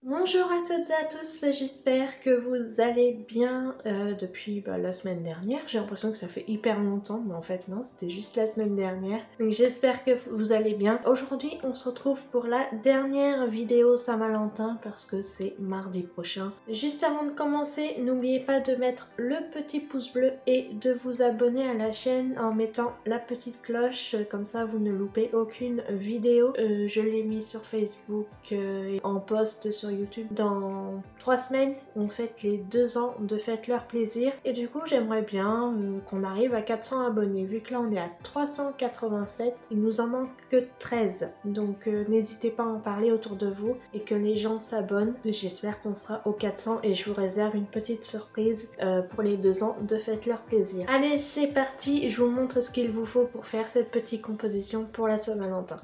Bonjour à toutes et à tous, j'espère que vous allez bien depuis la semaine dernière. J'ai l'impression que ça fait hyper longtemps, mais en fait non, c'était juste la semaine dernière. Donc j'espère que vous allez bien. Aujourd'hui, on se retrouve pour la dernière vidéo Saint-Valentin parce que c'est mardi prochain. Juste avant de commencer, n'oubliez pas de mettre le petit pouce bleu et de vous abonner à la chaîne en mettant la petite cloche, comme ça vous ne loupez aucune vidéo. Je l'ai mis sur Facebook et en post sur YouTube. Dans 3 semaines, on fête les 2 ans de Faites leur plaisir. Et du coup, j'aimerais bien qu'on arrive à 400 abonnés. Vu que là, on est à 387, il nous en manque que 13. Donc, n'hésitez pas à en parler autour de vous et que les gens s'abonnent. J'espère qu'on sera aux 400 et je vous réserve une petite surprise pour les 2 ans de Faites leur plaisir. Allez, c'est parti. Je vous montre ce qu'il vous faut pour faire cette petite composition pour la Saint-Valentin.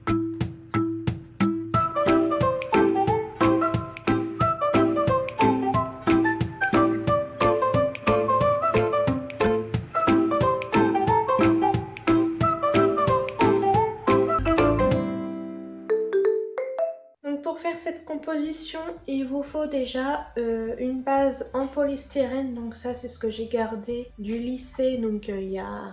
Pour faire cette composition, il vous faut déjà une base en polystyrène. Donc ça, c'est ce que j'ai gardé du lycée, donc il y a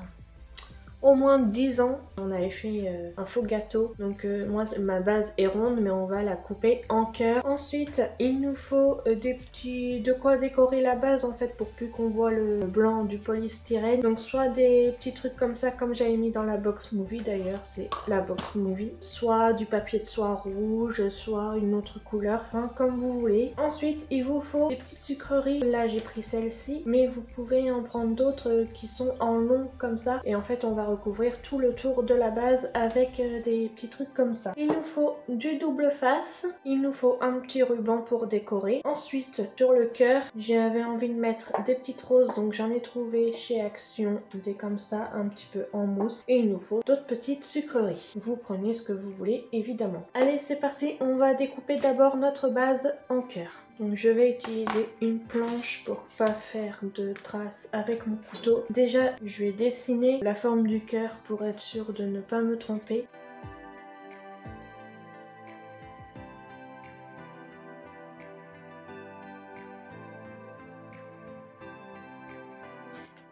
au moins 10 ans. On avait fait un faux gâteau. Donc moi, ma base est ronde, mais on va la couper en cœur. Ensuite, il nous faut de quoi décorer la base en fait, pour plus qu'on voit le blanc du polystyrène. Donc soit des petits trucs comme ça, comme j'avais mis dans la box movie d'ailleurs, c'est la box movie. Soit du papier de soie rouge, soit une autre couleur, enfin comme vous voulez. Ensuite, il vous faut des petites sucreries. Là, j'ai pris celle-ci, mais vous pouvez en prendre d'autres qui sont en long comme ça. Et en fait, on va recouvrir tout le tour de la base avec des petits trucs comme ça. Il nous faut du double face, il nous faut un petit ruban pour décorer. Ensuite, sur le cœur, j'avais envie de mettre des petites roses, donc j'en ai trouvé chez Action des comme ça, un petit peu en mousse. Et il nous faut d'autres petites sucreries. Vous prenez ce que vous voulez, évidemment. Allez, c'est parti, on va découper d'abord notre base en cœur. Donc je vais utiliser une planche pour pas faire de traces avec mon couteau. Déjà, je vais dessiner la forme du cœur pour être sûre de ne pas me tromper.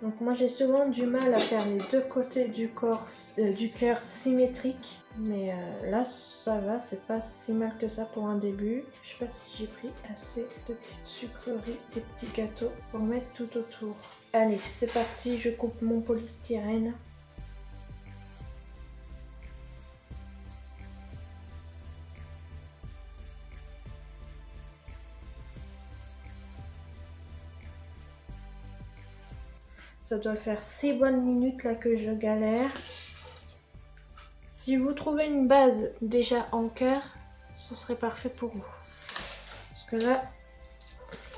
Donc moi j'ai souvent du mal à faire les deux côtés du cœur symétriques. Mais là ça va, c'est pas si mal que ça pour un début. Je sais pas si j'ai pris assez de petites sucreries, des petits gâteaux pour mettre tout autour. Allez, c'est parti, je coupe mon polystyrène. Ça doit faire 6 bonnes minutes là que je galère. Si vous trouvez une base déjà en cœur, ce serait parfait pour vous. Parce que là,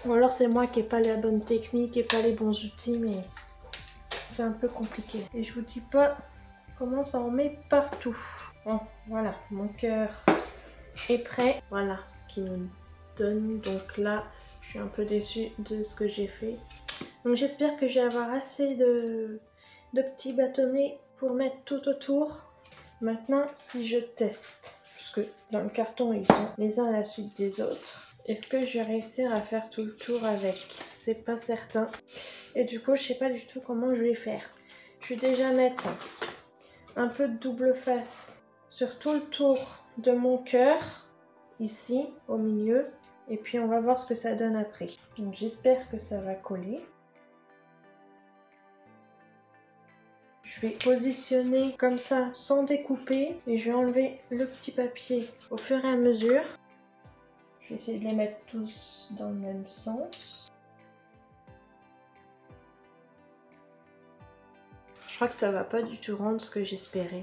ou alors c'est moi qui n'ai pas la bonne technique et pas les bons outils, mais c'est un peu compliqué. Et je vous dis pas comment ça en met partout. Bon, voilà, mon cœur est prêt. Voilà ce qu'il nous donne. Donc là, je suis un peu déçue de ce que j'ai fait. Donc j'espère que je vais avoir assez de petits bâtonnets pour mettre tout autour. Maintenant, si je teste, parce que dans le carton, ils sont les uns à la suite des autres, est-ce que je vais réussir à faire tout le tour avec? C'est pas certain. Et du coup, je sais pas du tout comment je vais faire. Je vais déjà mettre un peu de double face sur tout le tour de mon cœur, ici, au milieu. Et puis, on va voir ce que ça donne après. Donc, j'espère que ça va coller. Je vais positionner comme ça sans découper et je vais enlever le petit papier au fur et à mesure. Je vais essayer de les mettre tous dans le même sens. Je crois que ça va pas du tout rendre ce que j'espérais.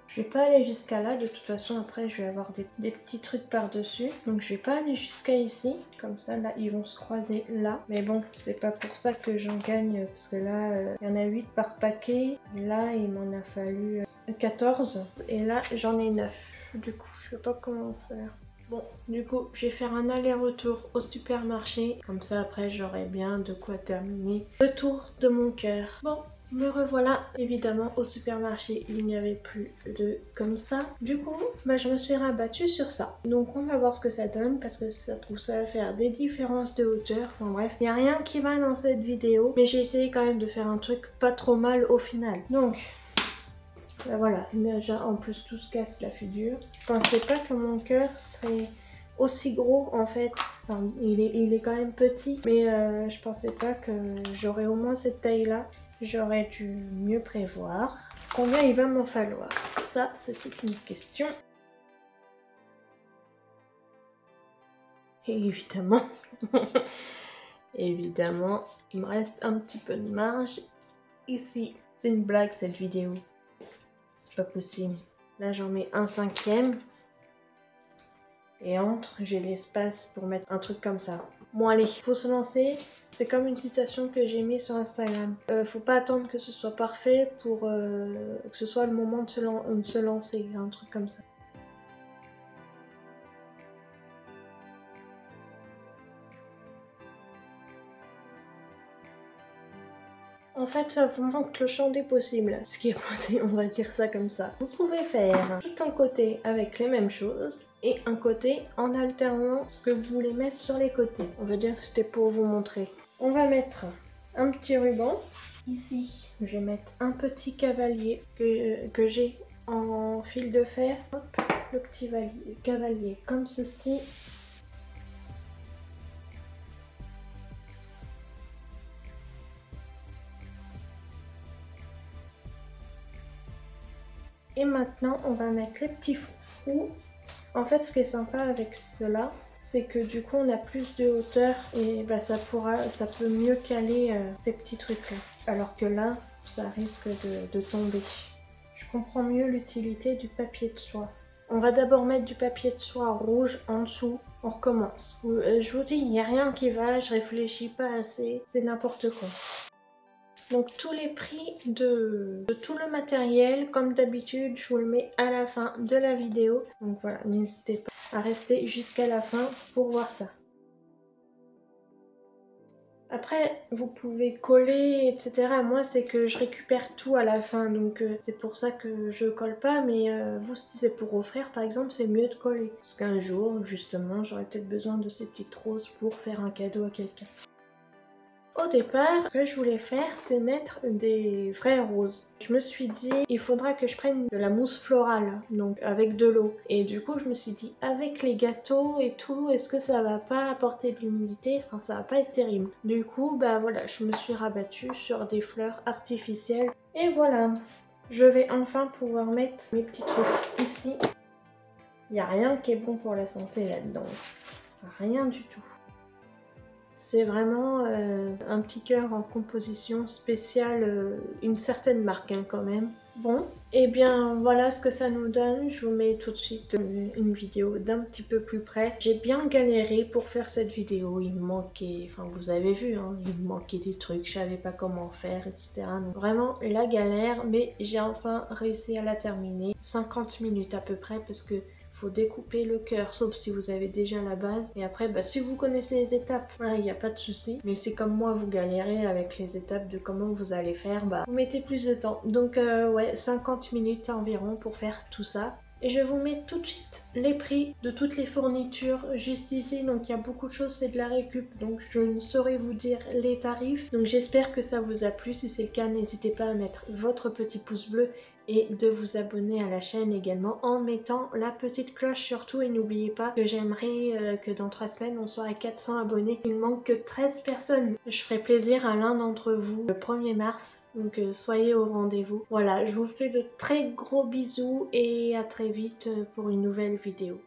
Je vais pas aller jusqu'à là, de toute façon après je vais avoir des petits trucs par dessus. Donc je vais pas aller jusqu'à ici, comme ça là ils vont se croiser là. Mais bon, c'est pas pour ça que j'en gagne, parce que là il y en a 8 par paquet. Là il m'en a fallu 14 et là j'en ai 9. Du coup je sais pas comment faire. Bon, du coup, je vais faire un aller-retour au supermarché. Comme ça, après, j'aurai bien de quoi terminer le tour de mon cœur. Bon, Me revoilà, évidemment au supermarché il n'y avait plus de comme ça. Du coup je me suis rabattue sur ça. Donc on va voir ce que ça donne parce que ça se trouve ça va faire des différences de hauteur. Enfin bref, il n'y a rien qui va dans cette vidéo. Mais j'ai essayé quand même de faire un truc pas trop mal au final. Donc voilà, déjà en plus tout se casse la figure. Je pensais pas que mon cœur serait aussi gros en fait. Enfin, il est quand même petit. Mais je pensais pas que j'aurais au moins cette taille là. J'aurais dû mieux prévoir. Combien il va m'en falloir? Ça, c'est toute une question. Et évidemment, évidemment, il me reste un petit peu de marge ici. C'est une blague cette vidéo. C'est pas possible. Là, j'en mets 1/5. Et entre, j'ai l'espace pour mettre un truc comme ça. Bon allez, faut se lancer. C'est comme une citation que j'ai mise sur Instagram. Faut pas attendre que ce soit parfait pour que ce soit le moment de se lancer. Un truc comme ça. En fait, ça vous manque le champ des possibles, ce qui est possible, on va dire ça comme ça. Vous pouvez faire tout un côté avec les mêmes choses et un côté en alternant ce que vous voulez mettre sur les côtés. On va dire que c'était pour vous montrer. On va mettre un petit ruban. Ici, je vais mettre un petit cavalier que j'ai en fil de fer. Hop, le petit cavalier comme ceci. Et maintenant, on va mettre les petits foufous. En fait, ce qui est sympa avec cela, c'est que du coup, on a plus de hauteur et bah, ça peut mieux caler ces petits trucs-là. Alors que là, ça risque de tomber. Je comprends mieux l'utilité du papier de soie. On va d'abord mettre du papier de soie rouge en dessous. On recommence. Je vous dis, il n'y a rien qui va, je réfléchis pas assez. C'est n'importe quoi. Donc tous les prix de tout le matériel, comme d'habitude, je vous le mets à la fin de la vidéo. Donc voilà, n'hésitez pas à rester jusqu'à la fin pour voir ça. Après, vous pouvez coller, etc. Moi, c'est que je récupère tout à la fin, donc c'est pour ça que je colle pas. Mais vous, si c'est pour offrir, par exemple, c'est mieux de coller. Parce qu'un jour, justement, j'aurai peut-être besoin de ces petites roses pour faire un cadeau à quelqu'un. Au départ, ce que je voulais faire, c'est mettre des vraies roses. Je me suis dit, il faudra que je prenne de la mousse florale, donc avec de l'eau. Et du coup, je me suis dit, avec les gâteaux et tout, est-ce que ça va pas apporter de l'humidité? Enfin, ça va pas être terrible. Du coup, bah voilà, je me suis rabattue sur des fleurs artificielles. Et voilà, je vais enfin pouvoir mettre mes petits trucs ici. Il n'y a rien qui est bon pour la santé là-dedans. Rien du tout. C'est vraiment un petit cœur en composition spéciale, une certaine marque hein, quand même. Bon, et bien voilà ce que ça nous donne. Je vous mets tout de suite une vidéo d'un petit peu plus près. J'ai bien galéré pour faire cette vidéo. Il me manquait, enfin vous avez vu, hein, il me manquait des trucs, je savais pas comment faire, etc. Donc vraiment la galère, mais j'ai enfin réussi à la terminer. 50 minutes à peu près parce que faut découper le cœur, sauf si vous avez déjà la base. Et après, bah, si vous connaissez les étapes, voilà, il n'y a pas de souci. Mais c'est comme moi, vous galérez avec les étapes de comment vous allez faire, bah, vous mettez plus de temps. Donc ouais, 50 minutes environ pour faire tout ça. Et je vous mets tout de suite les prix de toutes les fournitures juste ici. Donc il y a beaucoup de choses, c'est de la récup. Donc je ne saurais vous dire les tarifs. Donc j'espère que ça vous a plu. Si c'est le cas, n'hésitez pas à mettre votre petit pouce bleu et de vous abonner à la chaîne également en mettant la petite cloche surtout. Et n'oubliez pas que j'aimerais que dans 3 semaines on soit à 400 abonnés. Il ne manque que 13 personnes. Je ferai plaisir à l'un d'entre vous le 1er mars. Donc soyez au rendez-vous. Voilà, je vous fais de très gros bisous et à très vite pour une nouvelle vidéo.